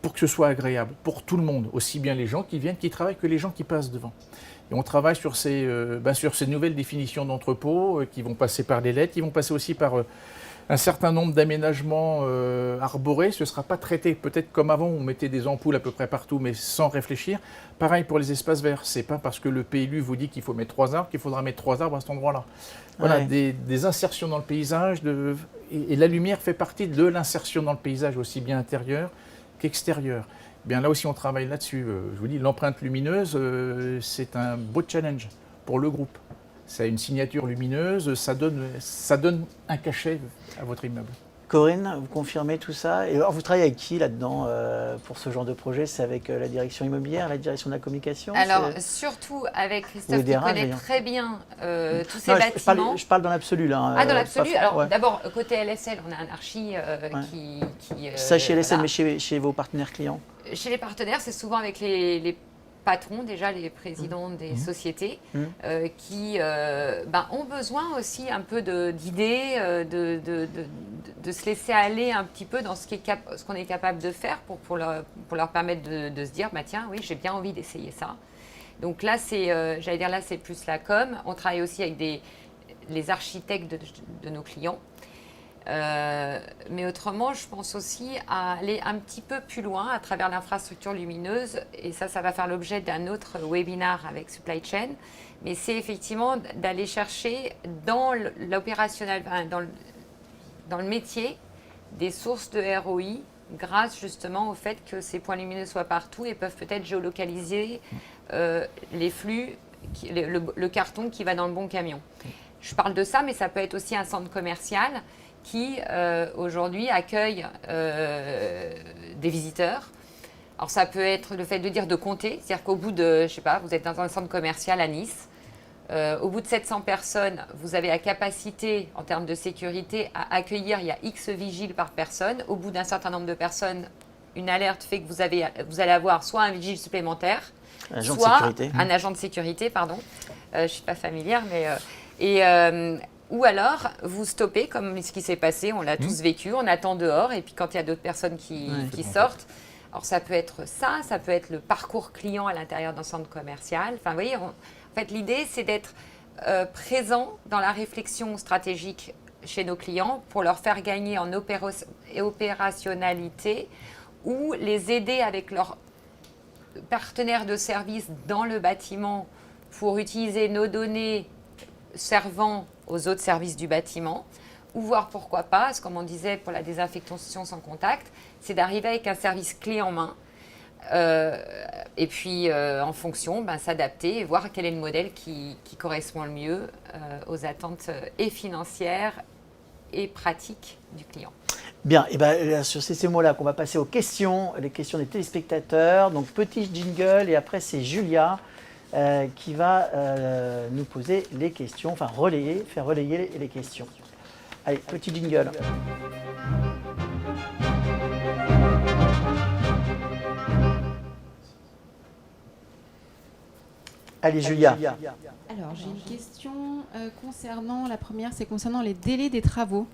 pour que ce soit agréable, pour tout le monde, aussi bien les gens qui viennent, qui travaillent, que les gens qui passent devant. Et on travaille sur ces nouvelles définitions d'entrepôts qui vont passer par les lettres, qui vont passer aussi par un certain nombre d'aménagements arborés, ce ne sera pas traité. Peut-être comme avant, on mettait des ampoules à peu près partout, mais sans réfléchir. Pareil pour les espaces verts. Ce n'est pas parce que le PLU vous dit qu'il faut mettre 3 arbres qu'il faudra mettre 3 arbres à cet endroit-là. Voilà, des insertions dans le paysage. Et la lumière fait partie de l'insertion dans le paysage, aussi bien intérieur qu'extérieur. Bien là aussi, on travaille là-dessus. Je vous dis, l'empreinte lumineuse, c'est un beau challenge pour le groupe. Ça a une signature lumineuse, ça donne un cachet à votre immeuble. Corinne, vous confirmez tout ça? Et alors, vous travaillez avec qui là-dedans pour ce genre de projet? C'est avec la direction immobilière, la direction de la communication? Alors, surtout avec Christophe qui connaît très bien tous ces bâtiments. Je parle dans l'absolu, là. Ah, dans l'absolu. Alors, d'abord, côté LSL, on a un archi qui ça chez LSL, mais chez vos partenaires clients? Chez les partenaires, c'est souvent avec les patrons, déjà les présidents des sociétés, qui ont besoin aussi un peu d'idées, de se laisser aller un petit peu dans ce qu'on est capable de faire pour leur permettre de se dire, tiens, oui, j'ai bien envie d'essayer ça. Donc là, c'est plus la com. On travaille aussi avec les architectes de nos clients. Mais autrement, je pense aussi à aller un petit peu plus loin à travers l'infrastructure lumineuse. Et ça va faire l'objet d'un autre webinaire avec Supply Chain. Mais c'est effectivement d'aller chercher dans l'opérationnel, dans le métier, des sources de ROI grâce justement au fait que ces points lumineux soient partout et peuvent peut-être géolocaliser les flux, le carton qui va dans le bon camion. Je parle de ça, mais ça peut être aussi un centre commercial qui aujourd'hui accueille des visiteurs. Alors ça peut être le fait de compter, c'est-à-dire qu'au bout de, je sais pas, vous êtes dans un centre commercial à Nice, au bout de 700 personnes, vous avez la capacité en termes de sécurité à accueillir, il y a X vigiles par personne. Au bout d'un certain nombre de personnes, une alerte fait que vous allez avoir soit un vigile supplémentaire, soit un agent de sécurité, pardon. Je ne suis pas familière, mais... ou alors, vous stoppez, comme ce qui s'est passé, on l'a tous vécu, on attend dehors, et puis quand il y a d'autres personnes qui sortent, alors ça peut être ça peut être le parcours client à l'intérieur d'un centre commercial. Enfin, vous voyez, en fait, l'idée, c'est d'être présent dans la réflexion stratégique chez nos clients pour leur faire gagner en opérationnalité ou les aider avec leurs partenaires de service dans le bâtiment pour utiliser nos données servant aux autres services du bâtiment, ou voir pourquoi pas, comme on disait pour la désinfection sans contact, c'est d'arriver avec un service clé en main et puis en fonction, s'adapter et voir quel est le modèle qui correspond le mieux aux attentes et financières et pratiques du client. Bien, et bien sur ces mots-là qu'on va passer aux questions, les questions des téléspectateurs. Donc petit jingle et après c'est Julia qui va nous poser les questions, enfin faire relayer les questions. Allez, petit jingle. Allez, Julia. Alors, j'ai une question concernant, la première, c'est concernant les délais des travaux.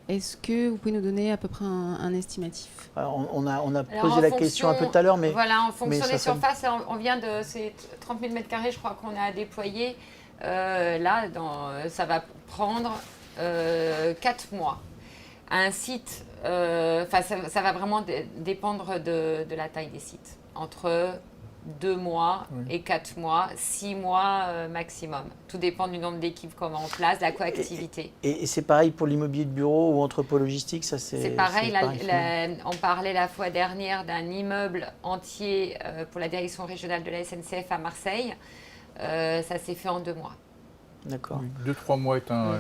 Est-ce que vous pouvez nous donner à peu près un estimatif? Alors, on a posé la question un peu tout à l'heure, mais... Voilà, en fonction des surfaces, on vient de ces 30 000 m², je crois qu'on a déployé. Là, ça va prendre 4 mois. Un site, ça va vraiment dépendre de la taille des sites. Entre 2 mois et 4 mois, 6 mois maximum. Tout dépend du nombre d'équipes qu'on met en place, de la coactivité. Et c'est pareil pour l'immobilier de bureau ou entrepôt logistique, ça c'est... C'est pareil, on parlait la fois dernière d'un immeuble entier pour la direction régionale de la SNCF à Marseille. Ça s'est fait en 2 mois. D'accord. 2-3 mois est un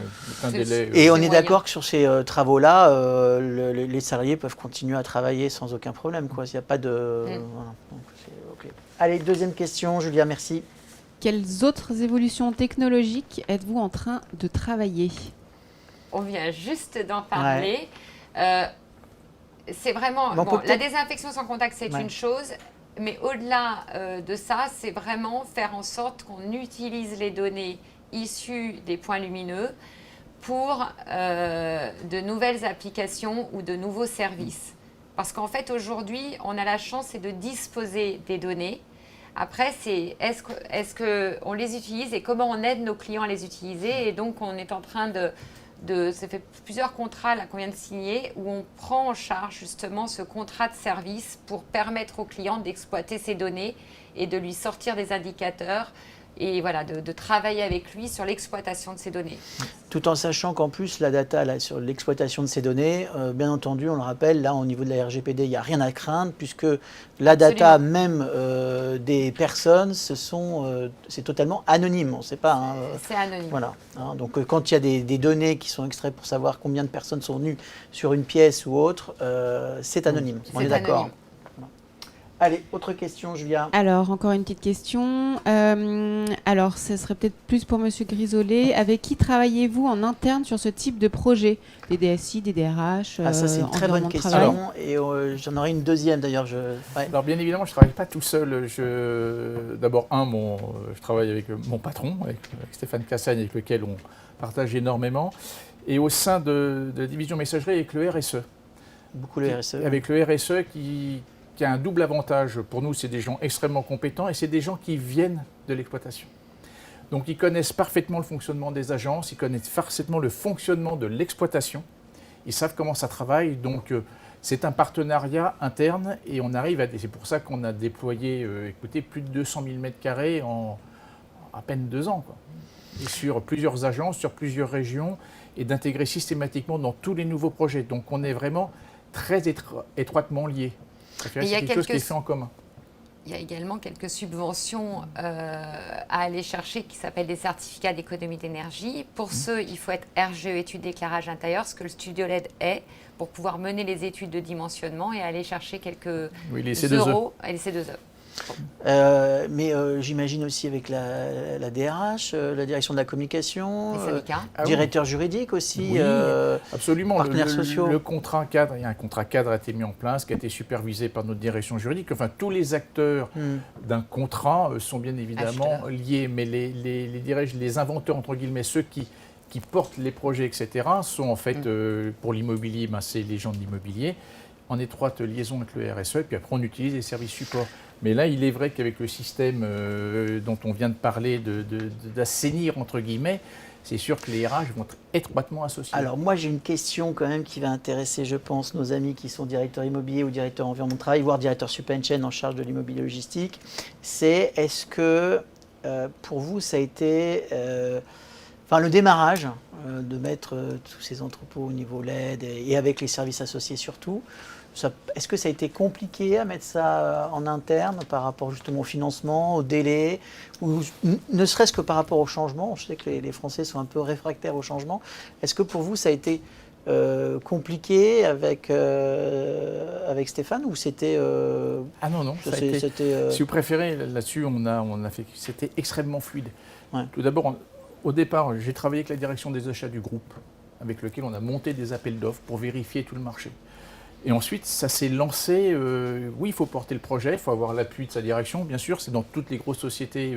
délai. Et on est d'accord que sur ces travaux-là, les salariés peuvent continuer à travailler sans aucun problème, quoi. Il n'y a pas de... Voilà. Donc, okay. Allez, deuxième question, Julia, merci. Quelles autres évolutions technologiques êtes-vous en train de travailler? On vient juste d'en parler. C'est vraiment... la désinfection sans contact, c'est une chose. Mais au-delà de ça, c'est vraiment faire en sorte qu'on utilise les données issus des points lumineux pour de nouvelles applications ou de nouveaux services. Parce qu'en fait, aujourd'hui, on a la chance de disposer des données. Après, c'est est-ce qu'on les utilise et comment on aide nos clients à les utiliser. Et donc, on est en train ça fait plusieurs contrats là qu'on vient de signer où on prend en charge justement ce contrat de service pour permettre au client d'exploiter ses données et de lui sortir des indicateurs et voilà, de travailler avec lui sur l'exploitation de ces données. Tout en sachant qu'en plus, la data là, sur l'exploitation de ces données, bien entendu, on le rappelle, là, au niveau de la RGPD, il n'y a rien à craindre, puisque la data même des personnes, c'est totalement anonyme. On ne sait pas. Hein, c'est anonyme. Voilà. Hein, donc, quand il y a des données qui sont extraites pour savoir combien de personnes sont venues sur une pièce ou autre, c'est anonyme. On est d'accord. Allez, autre question, Julia. Alors, encore une petite question. Alors, ce serait peut-être plus pour Monsieur Grisolet. Avec qui travaillez-vous en interne sur ce type de projet? Des DSI, des DRH Ça, c'est une très bonne question. Et j'en aurai une deuxième, d'ailleurs. Ouais. Alors, bien évidemment, je ne travaille pas tout seul. D'abord, je travaille avec mon patron, avec Stéphane Cassagne, avec lequel on partage énormément. Et au sein de la division messagerie, avec le RSE. Beaucoup le RSE. Avec le RSE qui a un double avantage. Pour nous, c'est des gens extrêmement compétents et c'est des gens qui viennent de l'exploitation. Donc, ils connaissent parfaitement le fonctionnement des agences, ils connaissent parfaitement le fonctionnement de l'exploitation, ils savent comment ça travaille. Donc, c'est un partenariat interne et on arrive c'est pour ça qu'on a déployé plus de 200 000 m² en à peine 2 ans. Quoi. Et sur plusieurs agences, sur plusieurs régions et d'intégrer systématiquement dans tous les nouveaux projets. Donc, on est vraiment très étroitement liés. C'est quelque chose qui est fait en commun. Il y a également quelques subventions à aller chercher qui s'appellent des certificats d'économie d'énergie. Pour ceux, il faut être RGE, études d'éclairage intérieur, ce que le studio LED est, pour pouvoir mener les études de dimensionnement et aller chercher quelques euros et les C2E. Mais j'imagine aussi avec la DRH, la direction de la communication, directeur juridique aussi, oui, absolument. Partenaires sociaux. Le contrat cadre, il y a un contrat cadre a été mis en place, qui a été supervisé par notre direction juridique. Enfin, tous les acteurs d'un contrat sont bien évidemment liés, mais les inventeurs, entre guillemets, ceux qui portent les projets, etc., sont en fait, pour l'immobilier, c'est les gens de l'immobilier, en étroite liaison avec le RSE, et puis après on utilise les services support. Mais là, il est vrai qu'avec le système dont on vient de parler, d'assainir, entre guillemets, c'est sûr que les RH vont être étroitement associés. Alors moi, j'ai une question quand même qui va intéresser, je pense, nos amis qui sont directeurs immobiliers ou directeurs environnement de travail, voire directeurs supply chain en charge de l'immobilier logistique. C'est est-ce que pour vous, ça a été le démarrage de mettre tous ces entrepôts au niveau LED et avec les services associés surtout, est-ce que ça a été compliqué à mettre ça en interne par rapport justement au financement, au délai, ou ne serait-ce que par rapport au changement? Je sais que les Français sont un peu réfractaires au changement. Est-ce que pour vous ça a été compliqué avec Stéphane ou c'était Ah non, si vous préférez, là-dessus on a fait, c'était extrêmement fluide. Ouais. Tout d'abord, au départ, j'ai travaillé avec la direction des achats du groupe, avec lequel on a monté des appels d'offres pour vérifier tout le marché. Et ensuite, ça s'est lancé. Oui, il faut porter le projet, il faut avoir l'appui de sa direction, bien sûr. C'est dans toutes les grosses sociétés,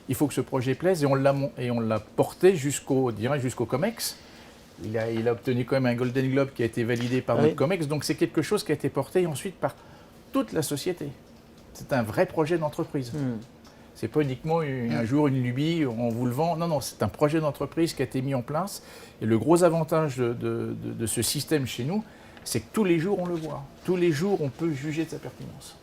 il faut que ce projet plaise. Et on l'a porté jusqu'au COMEX. Il a obtenu quand même un Golden Globe qui a été validé par notre COMEX. Donc c'est quelque chose qui a été porté ensuite par toute la société. C'est un vrai projet d'entreprise. C'est pas uniquement un jour une lubie, on vous le vend. Non, c'est un projet d'entreprise qui a été mis en place. Et le gros avantage de ce système chez nous, c'est que tous les jours, on le voit. Tous les jours, on peut juger de sa pertinence.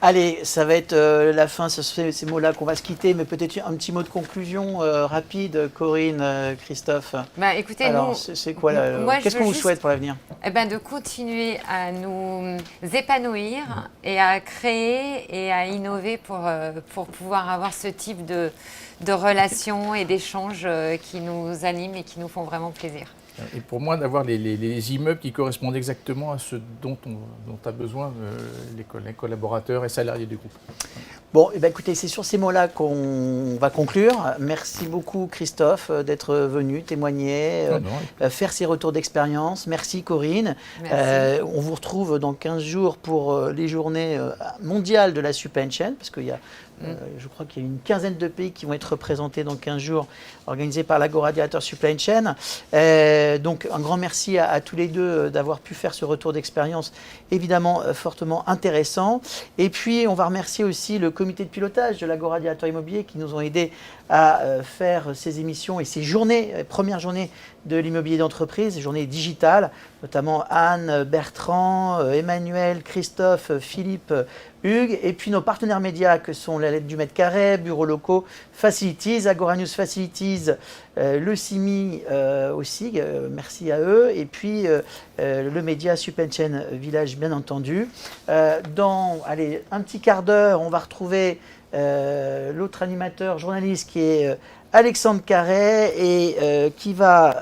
Allez, ça va être la fin, ce sont ces mots-là qu'on va se quitter, mais peut-être un petit mot de conclusion rapide, Corinne, Christophe. Écoutez, alors, c'est quoi qu'est-ce qu'on vous souhaite pour l'avenir? De continuer à nous épanouir et à créer et à innover pour pouvoir avoir ce type de relations et d'échanges qui nous animent et qui nous font vraiment plaisir. Et pour moi, d'avoir les immeubles qui correspondent exactement à ce dont a besoin les collaborateurs et salariés du groupe. Bon, écoutez, c'est sur ces mots-là qu'on va conclure. Merci beaucoup, Christophe, d'être venu témoigner, faire ces retours d'expérience. Merci, Corinne. Merci. On vous retrouve dans 15 jours pour les journées mondiales de la supply chain, parce qu'il y a je crois qu'il y a une quinzaine de pays qui vont être représentés dans 15 jours, organisés par l'Agora Director Supply Chain. Donc un grand merci à tous les deux d'avoir pu faire ce retour d'expérience, évidemment fortement intéressant. Et puis on va remercier aussi le comité de pilotage de l'Agora Director Immobilier qui nous ont aidés à faire ces émissions et ces journées, premières journées de l'immobilier d'entreprise, journées digitales, notamment Anne, Bertrand, Emmanuel, Christophe, Philippe, Hugues, et puis nos partenaires médias que sont la Lettre du Mètre Carré, Bureaux Locaux, Facilities, Agora News Facilities, le CIMI aussi, merci à eux, et puis le média Supenchen Village bien entendu. Dans un petit quart d'heure, on va retrouver l'autre animateur journaliste qui est Alexandre Carré et qui va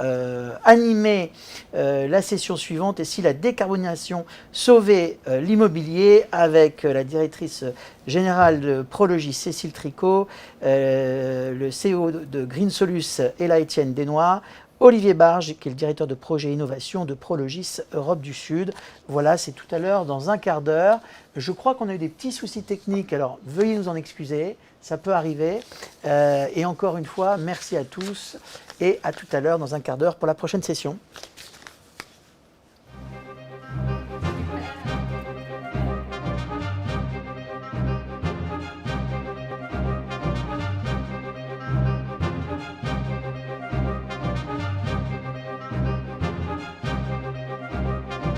animer la session suivante, et si la décarbonation sauvait l'immobilier, avec la directrice générale de Prologis Cécile Tricot, le CEO de Green Solus Ella Étienne Desnois, Olivier Barge, qui est le directeur de projet innovation de Prologis Europe du Sud. Voilà, c'est tout à l'heure, dans un quart d'heure. Je crois qu'on a eu des petits soucis techniques, alors veuillez nous en excuser, ça peut arriver. Et encore une fois, merci à tous et à tout à l'heure, dans un quart d'heure, pour la prochaine session.